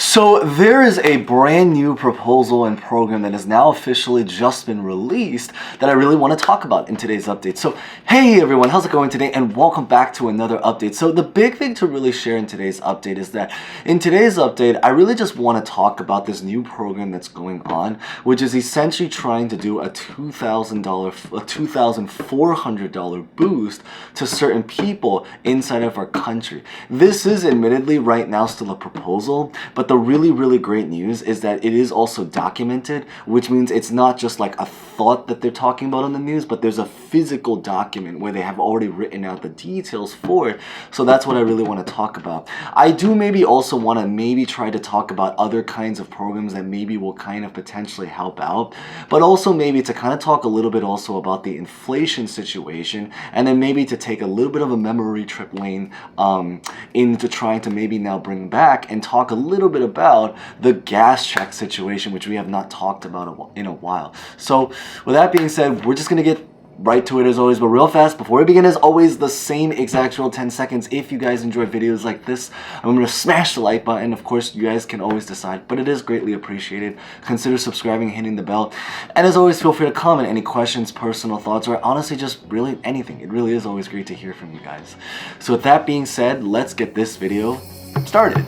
So there is a brand new proposal and program that has now officially just been released that I really want to talk about in today's update. So hey everyone, how's it going today? And welcome back to another update. So the big thing to really share in today's update is that in today's update, I really just want to talk about this new program that's going on, which is essentially trying to do a $2,400 boost to certain people inside of our country. This is admittedly right now still a proposal, but the really great news is that it is also documented, which means it's not just like a thought that they're talking about on the news, but there's a physical document where they have already written out the details for it. So that's what I really want to talk about. I do maybe also want to try to talk about other kinds of programs that maybe will kind of potentially help out, but also maybe to kind of talk a little bit also about the inflation situation, and then maybe to take a little bit of a memory trip lane into trying to maybe now bring back and talk a little bit about the gas check situation, which we have not talked about in a while. So with that being said, we're just going to get right to it as always, but real fast, before we begin, as always, the same exact 10 seconds. If you guys enjoy videos like this, I'm going to smash the like button. Of course, you guys can always decide, but it is greatly appreciated. Consider subscribing and hitting the bell. And as always, feel free to comment any questions, personal thoughts, or honestly just really anything. It really is always great to hear from you guys. So with that being said, let's get this video started.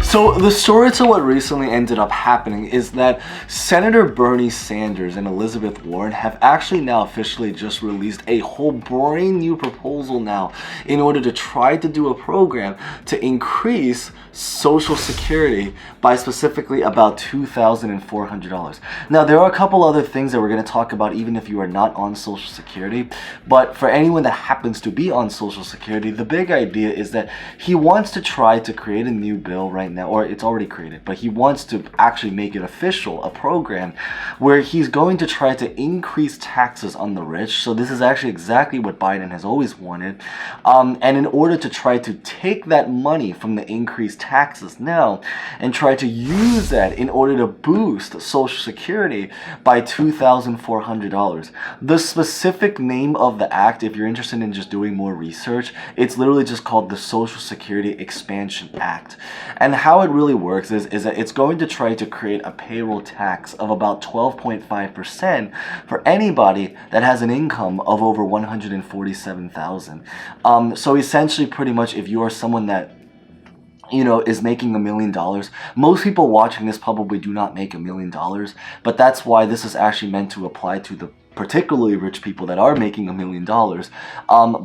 So the story to what recently ended up happening is that Senator Bernie Sanders and Elizabeth Warren have actually now officially just released a whole brand new proposal now in order to try to do a program to increase Social Security by specifically about $2,400. Now there are a couple other things that we're going to talk about even if you are not on Social Security, but for anyone that happens to be on Social Security, the big idea is that he wants to try to create a new bill right now, or it's already created, but he wants to actually make it official, a program where he's going to try to increase taxes on the rich. So this is actually exactly what Biden has always wanted, and in order to try to take that money from the increased taxes now and try to use that in order to boost Social Security by $2,400. The specific name of the act, if you're interested in just doing more research, it's literally just called the Social Security Expansion Act. And how it really works is that it's going to try to create a payroll tax of about 12.5% for anybody that has an income of over $147,000. So essentially, pretty much, if you are someone that is making $1 million. Most people watching this probably do not make $1 million, but that's why this is actually meant to apply to the particularly rich people that are making $1 million.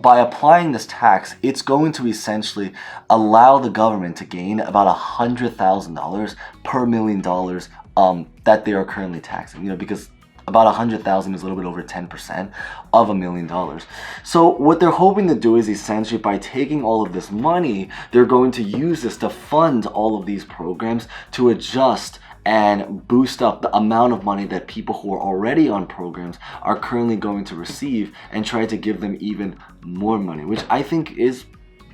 By applying this tax, it's going to essentially allow the government to gain about $100,000 per $1 million that they are currently taxing, because about 100,000 is a little bit over 10% of $1 million. So what they're hoping to do is essentially by taking all of this money, they're going to use this to fund all of these programs to adjust and boost up the amount of money that people who are already on programs are currently going to receive and try to give them even more money, which I think is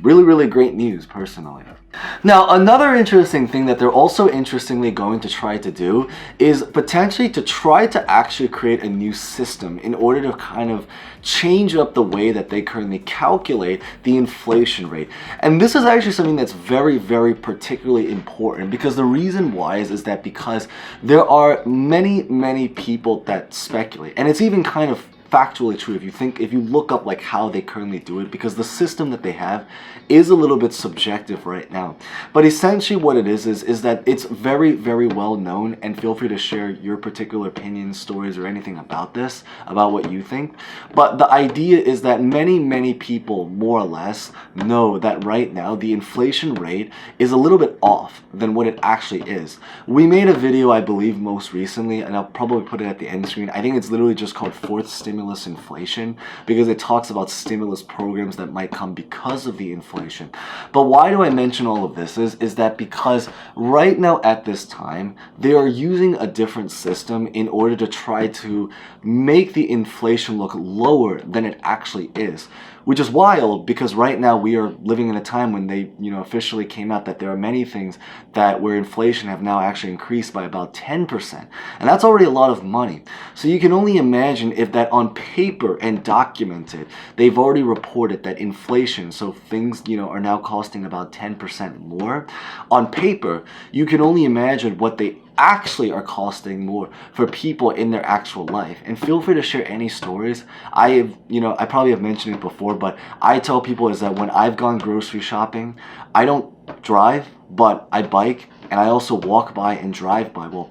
really great news personally. Now, another interesting thing that they're also interestingly going to try to do is potentially to try to actually create a new system in order to kind of change up the way that they currently calculate the inflation rate. And this is actually something that's very particularly important, because the reason why is that because there are many people that speculate, and it's even kind of factually true if you look up like how they currently do it, because the system that they have is a little bit subjective right now. But essentially what it is that it's very well known, and feel free to share your particular opinions, stories, or anything about this, about what you think. But the idea is that many people more or less know that right now the inflation rate is a little bit off than what it actually is. We made a video, I believe, most recently, and I'll probably put it at the end screen. I think it's literally just called Fourth Stimulus Inflation, because it talks about stimulus programs that might come because of the inflation. But why do I mention all of this is that because right now at this time they are using a different system in order to try to make the inflation look lower than it actually is, which is wild because right now we are living in a time when they, officially came out that there are many things that where inflation have now actually increased by about 10%. And that's already a lot of money. So you can only imagine if that on paper and documented, they've already reported that inflation, so things, are now costing about 10% more. On paper, you can only imagine what they actually are costing more for people in their actual life. And feel free to share any stories. I probably have mentioned it before, but I tell people is that when I've gone grocery shopping, I don't drive, but I bike, and I also walk by and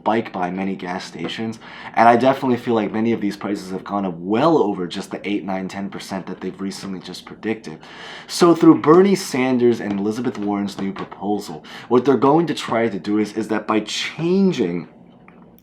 bike by many gas stations, and I definitely feel like many of these prices have gone up well over just the 8, 9, 10% that they've recently just predicted. So through Bernie Sanders and Elizabeth Warren's new proposal, what they're going to try to do is that by changing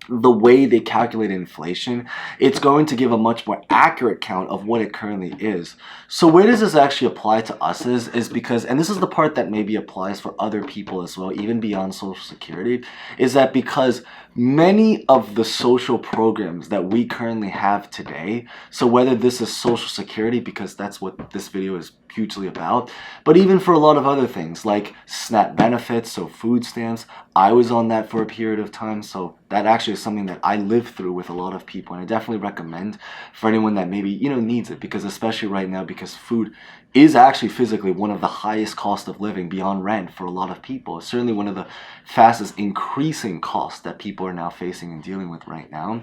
the way they calculate inflation, it's going to give a much more accurate count of what it currently is. So where does this actually apply to us is because, and this is the part that maybe applies for other people as well, even beyond Social Security, is that because many of the social programs that we currently have today, so whether this is Social Security, because that's what this video is hugely about, but even for a lot of other things like SNAP benefits, so food stamps, I was on that for a period of time, so that actually is something that I live through with a lot of people, and I definitely recommend for anyone that maybe, needs it, because especially right now, because food is actually physically one of the highest cost of living beyond rent for a lot of people. It's certainly one of the fastest increasing costs that people are now facing and dealing with right now.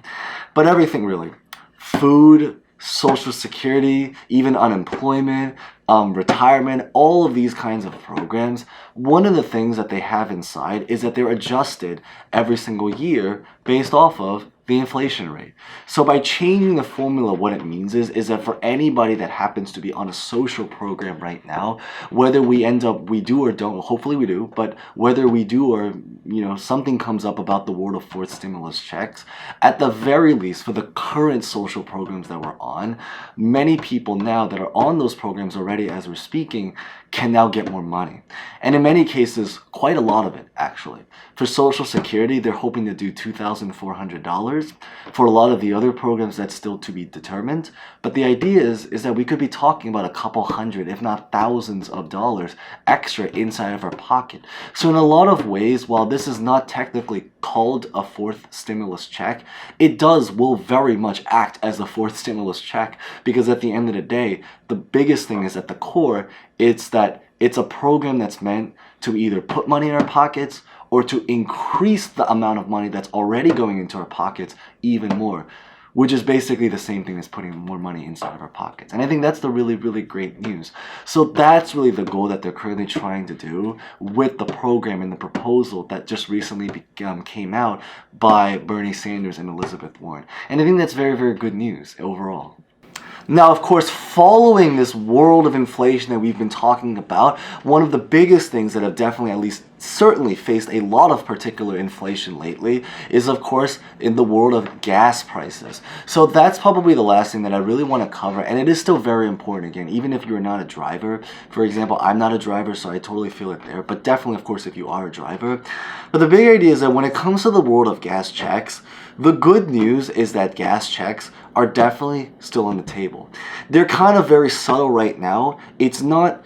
But everything really, food, Social Security, even unemployment, retirement, all of these kinds of programs, one of the things that they have inside is that they're adjusted every single year based off of the inflation rate. So by changing the formula, what it means is that for anybody that happens to be on a social program right now, whether we do or don't, hopefully we do, but whether we do or, something comes up about the world of fourth stimulus checks, at the very least for the current social programs that we're on, many people now that are on those programs already as we're speaking can now get more money. And in many cases, quite a lot of it actually. For Social Security, they're hoping to do $2,400. For a lot of the other programs, that's still to be determined. But the idea is that we could be talking about a couple hundred, if not thousands of dollars extra inside of our pocket. So in a lot of ways, while this is not technically called a fourth stimulus check, it will very much act as a fourth stimulus check, because at the end of the day, the biggest thing is at the core, it's that it's a program that's meant to either put money in our pockets or to increase the amount of money that's already going into our pockets even more, which is basically the same thing as putting more money inside of our pockets. And I think that's the really, really great news. So that's really the goal that they're currently trying to do with the program and the proposal that just recently came out by Bernie Sanders and Elizabeth Warren. And I think that's very, very good news overall. Now, of course, following this world of inflation that we've been talking about, one of the biggest things that have definitely, at least certainly, faced a lot of particular inflation lately is, of course, in the world of gas prices. So that's probably the last thing that I really want to cover, and it is still very important, again, even if you're not a driver. For example, I'm not a driver, so I totally feel it there, but definitely, of course, if you are a driver. But the big idea is that when it comes to the world of gas checks, the good news is that gas checks are definitely still on the table. They're kind of very subtle right now. It's not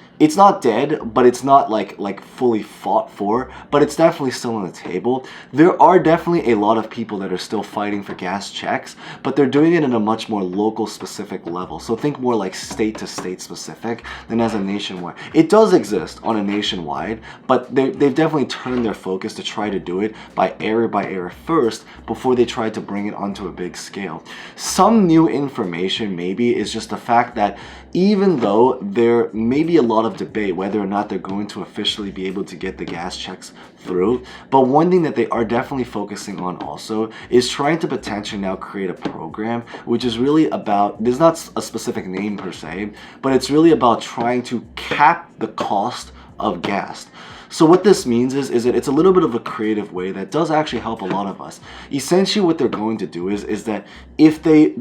dead, but it's not like fully fought for, but it's definitely still on the table. There are definitely a lot of people that are still fighting for gas checks, but they're doing it in a much more local specific level. So think more like state to state specific than as a nationwide. It does exist on a nationwide, but they've definitely turned their focus to try to do it by area first before they try to bring it onto a big scale. Some new information maybe is just the fact that even though there may be a lot of debate whether or not they're going to officially be able to get the gas checks through, but one thing that they are definitely focusing on also is trying to potentially now create a program which is really about, there's not a specific name per se, but it's really about trying to cap the cost of gas. So what this means is that it's a little bit of a creative way that does actually help a lot of us. Essentially what they're going to do is that if they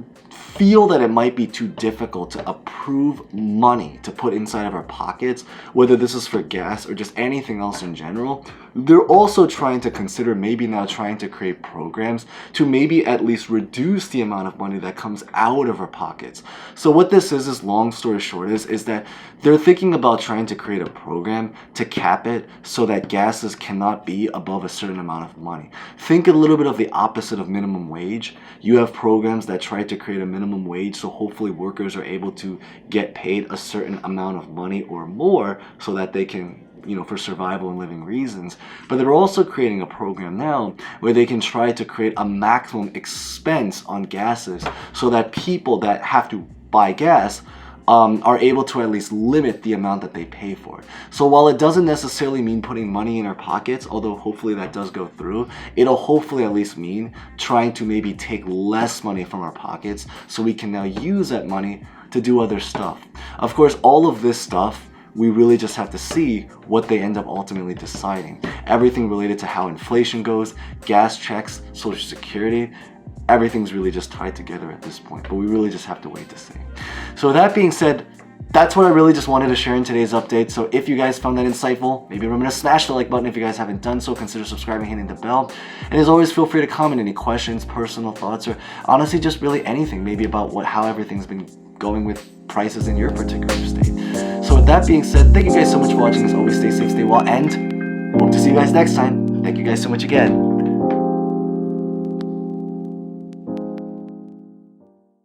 feel that it might be too difficult to approve money to put inside of our pockets, whether this is for gas or just anything else in general, they're also trying to consider maybe now trying to create programs to maybe at least reduce the amount of money that comes out of our pockets. So what this is long story short is that they're thinking about trying to create a program to cap it so that gases cannot be above a certain amount of money. Think a little bit of the opposite of minimum wage. You have programs that try to create a minimum wage, so hopefully workers are able to get paid a certain amount of money or more so that they can, for survival and living reasons. But they're also creating a program now where they can try to create a maximum expense on gases so that people that have to buy gas are able to at least limit the amount that they pay for it. So while it doesn't necessarily mean putting money in our pockets, although hopefully that does go through, it'll hopefully at least mean trying to maybe take less money from our pockets so we can now use that money to do other stuff. Of course, all of this stuff, we really just have to see what they end up ultimately deciding. Everything related to how inflation goes, gas checks, Social Security, everything's really just tied together at this point, but we really just have to wait to see. So with that being said, that's what I really just wanted to share in today's update. So if you guys found that insightful, maybe remember to smash the like button. If you guys haven't done so, consider subscribing, hitting the bell. And as always, feel free to comment any questions, personal thoughts, or honestly just really anything, maybe about how everything's been going with prices in your particular state. So with that being said, thank you guys so much for watching. As always, stay safe, stay well, and hope to see you guys next time. Thank you guys so much again.